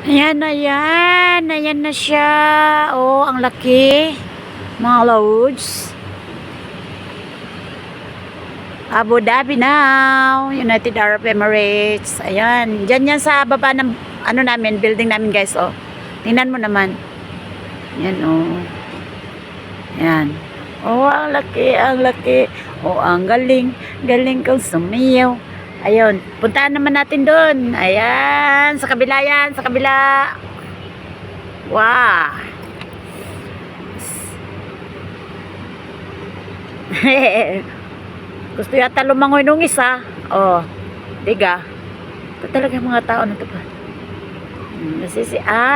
Ayan na yan. Ayan na siya. Oh, ang laki. Mga loads. Abu Dhabi now. United Arab Emirates. Ayan. Diyan yan sa baba ng ano namin, building namin guys. Oh. Tingnan mo naman. Yan oh. Yan. Oh, ang laki, ang laki. Oh, ang galing. Galing kang sumiyaw. Ayun, puntahan naman natin doon. Ayan, sa kabila yan, sa kabila. Wow. Gusto yata lumangoy nung isa. Oh, diga. Ito talaga mga tao na ito pa.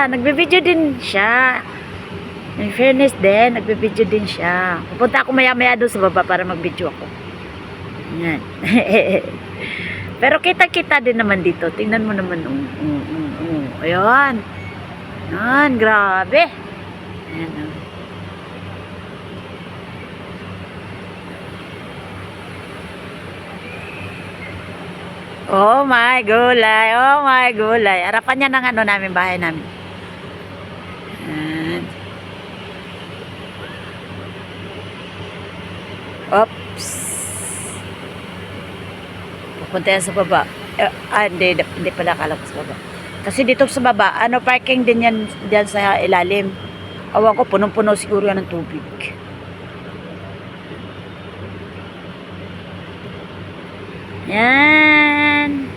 Nagbe-video din siya. In fairness din, nagbe-video din siya. Pupunta ako maya-maya doon sa baba para mag-video ako. Yan. Pero kita-kita din naman dito. Tingnan mo naman. Ayan. Ayan, grabe. Ayan. Oh my gulay. Oh my gulay. Harapan niya ng ano namin, bahay namin. Ayan. Oops. Punta yan sa baba. Hindi pala akala ko sa baba. Kasi dito sa baba, parking din yan dyan sa ilalim. Awan ko, punong-puno siguro yan ng tubig. Yan.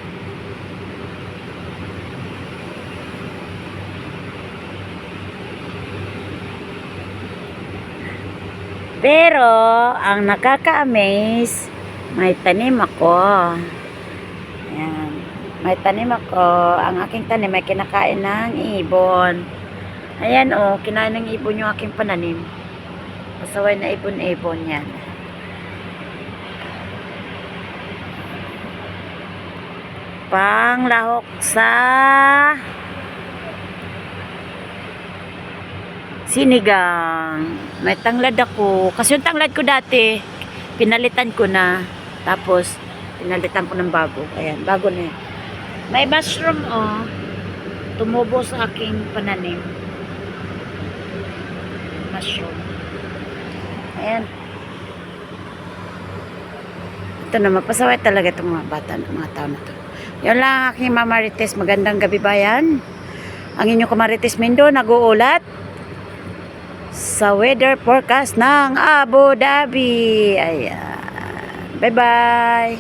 Pero, ang nakaka-amaze, may tanim ako. Ayan. May tanim ako. Ang aking tanim ay kinakain ng ibon. Ayan o, kinain ng ibon yung aking pananim. Pasaway na ibon-ibon yan. Panglahok sa sinigang. May tanglad ako. Kasi yung tanglad ko dati, pinalitan ko na. Tapos, pinalitan ko ng bago. Ayan, bago na yan. May mushroom, oh. Tumubo sa aking pananim. Mushroom. Ayan. Ito na, mapasaway talaga itong mga bata, mga tao na to. Yan lang aking mamarites. Magandang gabi bayan. Ang inyong kamarites Mindo, nag-uulat sa weather forecast ng Abu Dhabi. Ayan. Bye-bye.